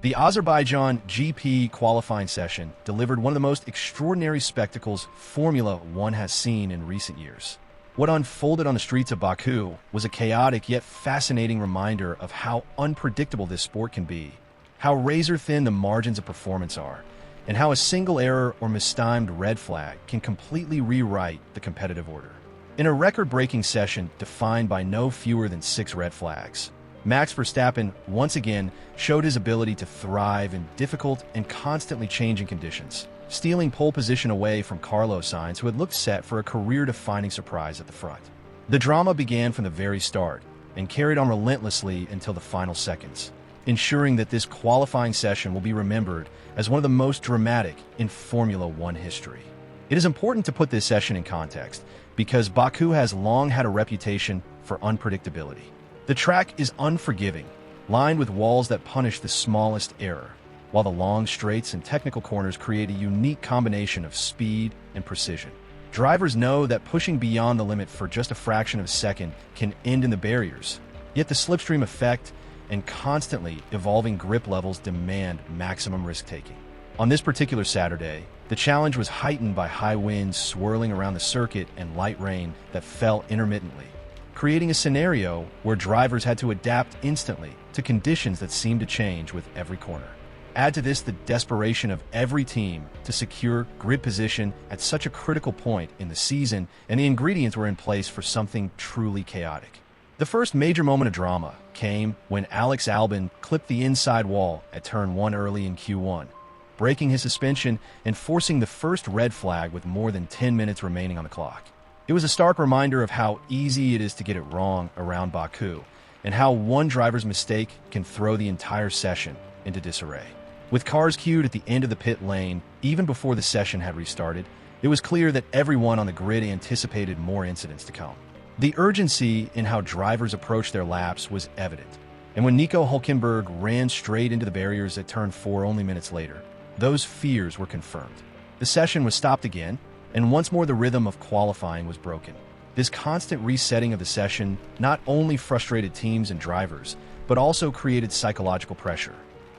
The Azerbaijan GP qualifying session delivered one of the most extraordinary spectacles Formula One has seen in recent years. What unfolded on the streets of Baku was a chaotic yet fascinating reminder of how unpredictable this sport can be, how razor-thin the margins of performance are, and how a single error or mistimed red flag can completely rewrite the competitive order. In a record-breaking session defined by no fewer than 6 red flags, Max Verstappen once again showed his ability to thrive in difficult and constantly changing conditions, stealing pole position away from Sainz, who had looked set for a career-defining surprise at the front. The drama began from the very start and carried on relentlessly until the final seconds, ensuring that this qualifying session will be remembered as one of the most dramatic in Formula One history. It is important to put this session in context because Baku has long had a reputation for unpredictability. The track is unforgiving, lined with walls that punish the smallest error, while the long straights and technical corners create a unique combination of speed and precision. Drivers know that pushing beyond the limit for just a fraction of a second can end in the barriers, yet the slipstream effect and constantly evolving grip levels demand maximum risk-taking. On this particular Saturday, the challenge was heightened by high winds swirling around the circuit and light rain that fell intermittently, creating a scenario where drivers had to adapt instantly to conditions that seemed to change with every corner. Add to this the desperation of every team to secure grid position at such a critical point in the season, and the ingredients were in place for something truly chaotic. The first major moment of drama came when Albon clipped the inside wall at turn 1 early in Q1, breaking his suspension and forcing the first red flag with more than 10 minutes remaining on the clock. It was a stark reminder of how easy it is to get it wrong around Baku, and how one driver's mistake can throw the entire session into disarray. With cars queued at the end of the pit lane, even before the session had restarted, it was clear that everyone on the grid anticipated more incidents to come. The urgency in how drivers approached their laps was evident, and when Nico Hulkenberg ran straight into the barriers at turn 4 only minutes later, those fears were confirmed. The session was stopped again, and once more the rhythm of qualifying was broken. This constant resetting of the session not only frustrated teams and drivers, but also created psychological pressure.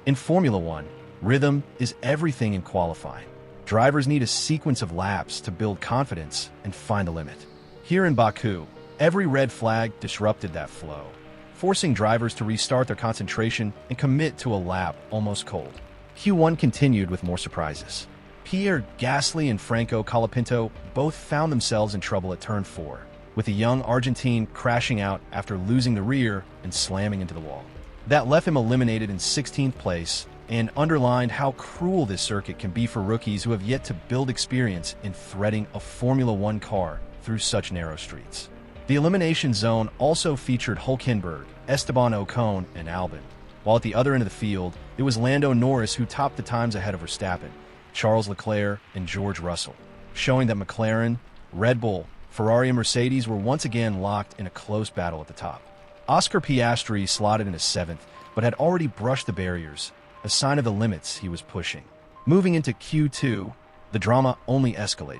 In Formula One, rhythm is everything in qualifying. Drivers need a sequence of laps to build confidence and find the limit. Here in Baku, every red flag disrupted that flow, forcing drivers to restart their concentration and commit to a lap almost cold. Q1 continued with more surprises. Pierre Gasly and Franco Colapinto both found themselves in trouble at turn 4, with the young Argentine crashing out after losing the rear and slamming into the wall. That left him eliminated in 16th place and underlined how cruel this circuit can be for rookies who have yet to build experience in threading a Formula One car through such narrow streets. The elimination zone also featured Hulkenberg, Esteban Ocon, and Albon, while at the other end of the field, it was Lando Norris who topped the times ahead of Verstappen, Charles Leclerc, and George Russell, showing that McLaren, Red Bull, Ferrari, and Mercedes were once again locked in a close battle at the top. Oscar Piastri slotted into 7th, but had already brushed the barriers, a sign of the limits he was pushing. Moving into Q2, the drama only escalated.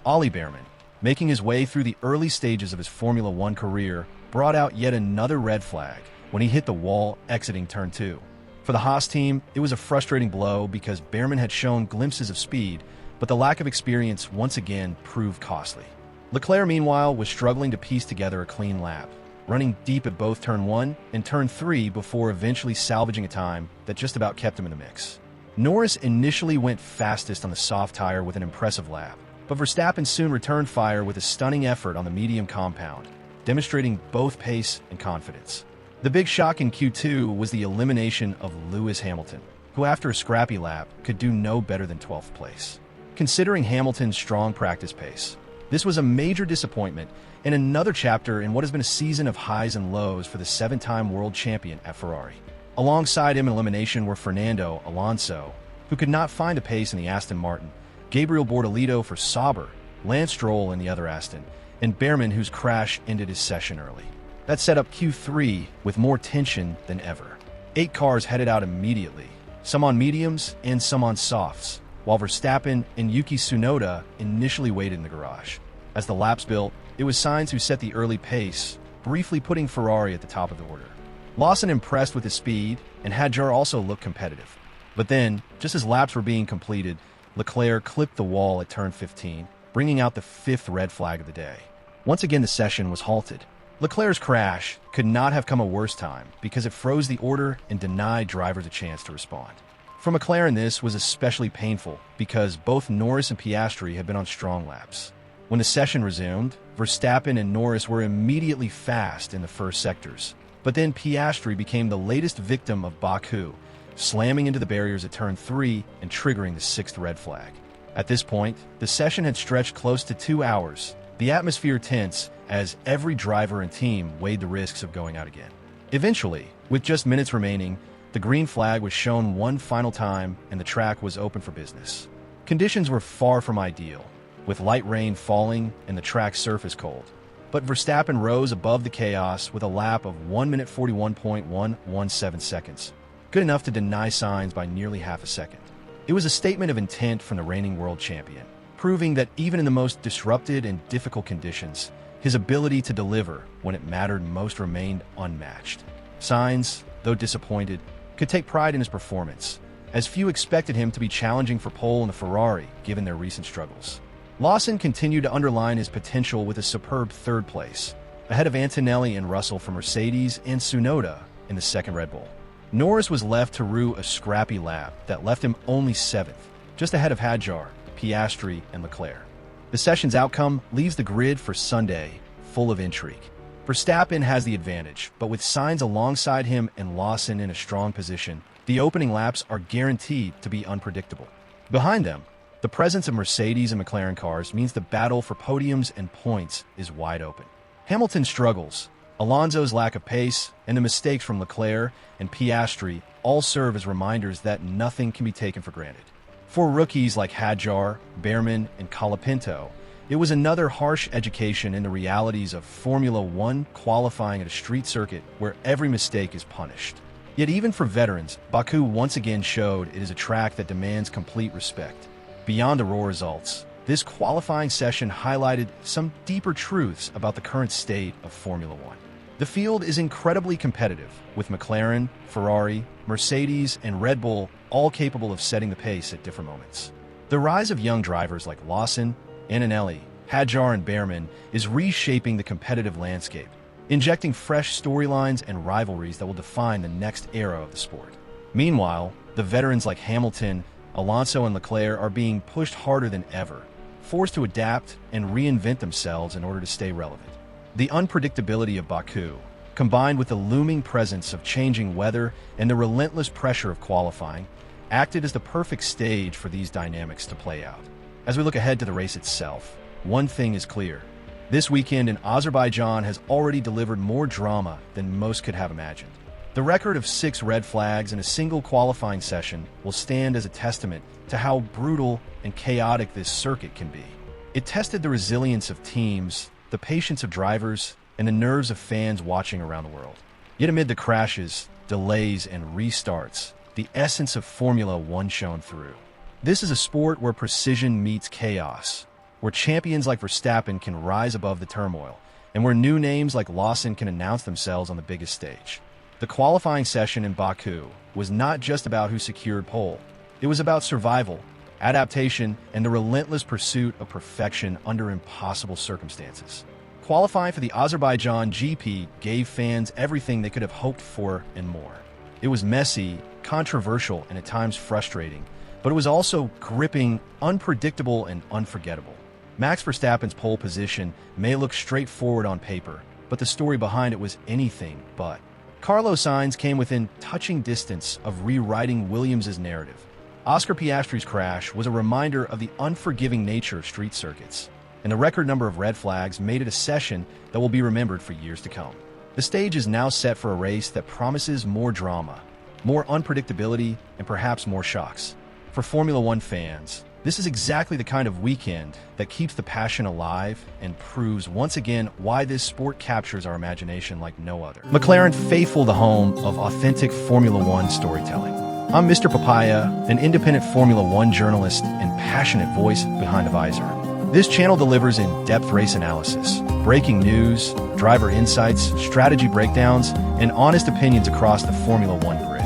Bearman, making his way through the early stages of his Formula One career, brought out yet another red flag when he hit the wall exiting turn 2. For the Haas team, it was a frustrating blow because Bearman had shown glimpses of speed, but the lack of experience once again proved costly. Leclerc, meanwhile, was struggling to piece together a clean lap, running deep at both turn 1 and turn 3 before eventually salvaging a time that just about kept him in the mix. Norris initially went fastest on the soft tire with an impressive lap, but Verstappen soon returned fire with a stunning effort on the medium compound, demonstrating both pace and confidence. The big shock in Q2 was the elimination of Lewis Hamilton, who after a scrappy lap could do no better than 12th place. Considering Hamilton's strong practice pace, this was a major disappointment and another chapter in what has been a season of highs and lows for the 7-time world champion at Ferrari. Alongside him in elimination were Fernando Alonso, who could not find a pace in the Aston Martin, Gabriel Bortolito for Sauber, Lance Stroll in the other Aston, and Bearman, whose crash ended his session early. That set up Q3 with more tension than ever. 8 cars headed out immediately, some on mediums and some on softs, while Verstappen and Yuki Tsunoda initially waited in the garage. As the laps built, it was Sainz who set the early pace, briefly putting Ferrari at the top of the order. Lawson impressed with his speed, and Hadjar also looked competitive, But then, just as laps were being completed, Leclerc clipped the wall at turn 15, bringing out the fifth red flag of the day. Once again, the session was halted. Leclerc's crash could not have come a worse time because it froze the order and denied drivers a chance to respond. For McLaren, this was especially painful because both Norris and Piastri had been on strong laps. When the session resumed, Verstappen and Norris were immediately fast in the first sectors. But then Piastri became the latest victim of Baku, slamming into the barriers at turn 3 and triggering the sixth red flag. At this point, the session had stretched close to 2 hours. The atmosphere tense as every driver and team weighed the risks of going out again. Eventually, with just minutes remaining, the green flag was shown one final time and the track was open for business. Conditions were far from ideal, with light rain falling and the track's surface cold. But Verstappen rose above the chaos with a lap of 1 minute 41.117 seconds, good enough to deny Sainz by nearly half a second. It was a statement of intent from the reigning world champion, proving that even in the most disrupted and difficult conditions, his ability to deliver when it mattered most remained unmatched. Sainz, though disappointed, could take pride in his performance, as few expected him to be challenging for pole in the Ferrari given their recent struggles. Lawson continued to underline his potential with a superb third place, ahead of Antonelli and Russell for Mercedes and Tsunoda in the second Red Bull. Norris was left to rue a scrappy lap that left him only 7th, just ahead of Hadjar, Piastri, and Leclerc. The session's outcome leaves the grid for Sunday full of intrigue. Verstappen has the advantage, but with Sainz alongside him and Lawson in a strong position, the opening laps are guaranteed to be unpredictable. Behind them, the presence of Mercedes and McLaren cars means the battle for podiums and points is wide open. Hamilton struggles. Alonso's lack of pace and the mistakes from Leclerc and Piastri all serve as reminders that nothing can be taken for granted. For rookies like Hadjar, Bearman, and Colapinto, it was another harsh education in the realities of Formula One qualifying at a street circuit where every mistake is punished. Yet even for veterans, Baku once again showed it is a track that demands complete respect. Beyond the raw results, this qualifying session highlighted some deeper truths about the current state of Formula One. The field is incredibly competitive, with McLaren, Ferrari, Mercedes, and Red Bull all capable of setting the pace at different moments. The rise of young drivers like Lawson, Antonelli, Hadjar, and Bearman is reshaping the competitive landscape, injecting fresh storylines and rivalries that will define the next era of the sport. Meanwhile, the veterans like Hamilton, Alonso, and Leclerc are being pushed harder than ever, forced to adapt and reinvent themselves in order to stay relevant. The unpredictability of Baku, combined with the looming presence of changing weather and the relentless pressure of qualifying, acted as the perfect stage for these dynamics to play out. As we look ahead to the race itself, one thing is clear. This weekend in Azerbaijan has already delivered more drama than most could have imagined. The record of 6 red flags in a single qualifying session will stand as a testament to how brutal and chaotic this circuit can be. It tested the resilience of teams, the patience of drivers, and the nerves of fans watching around the world. Yet amid the crashes, delays, and restarts, the essence of Formula One shone through. This is a sport where precision meets chaos, where champions like Verstappen can rise above the turmoil, and where new names like Lawson can announce themselves on the biggest stage. The qualifying session in Baku was not just about who secured pole. It was about survival, adaptation, and the relentless pursuit of perfection under impossible circumstances. Qualifying for the Azerbaijan GP gave fans everything they could have hoped for and more. It was messy, controversial, and at times frustrating, but it was also gripping, unpredictable, and unforgettable. Max Verstappen's pole position may look straightforward on paper, but the story behind it was anything but. Carlos Sainz came within touching distance of rewriting Williams' narrative. Oscar Piastri's crash was a reminder of the unforgiving nature of street circuits, and the record number of red flags made it a session that will be remembered for years to come. The stage is now set for a race that promises more drama, more unpredictability, and perhaps more shocks. For Formula One fans, this is exactly the kind of weekend that keeps the passion alive and proves once again why this sport captures our imagination like no other. McLaren, faithful the home of authentic Formula One storytelling. I'm Mr. Papaya, an independent Formula One journalist and passionate voice behind the visor. This channel delivers in-depth race analysis, breaking news, driver insights, strategy breakdowns, and honest opinions across the Formula One grid.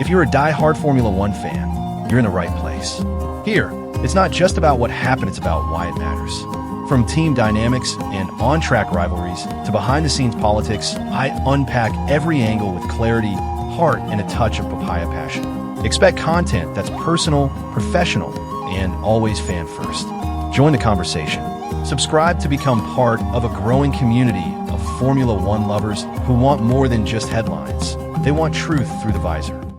If you're a die-hard Formula One fan, you're in the right place. Here, it's not just about what happened, it's about why it matters. From team dynamics and on-track rivalries to behind-the-scenes politics, I unpack every angle with clarity, heart, and a touch of papaya passion. Expect content that's personal, professional, and always fan-first. Join the conversation. Subscribe to become part of a growing community of Formula One lovers who want more than just headlines. They want truth through the visor.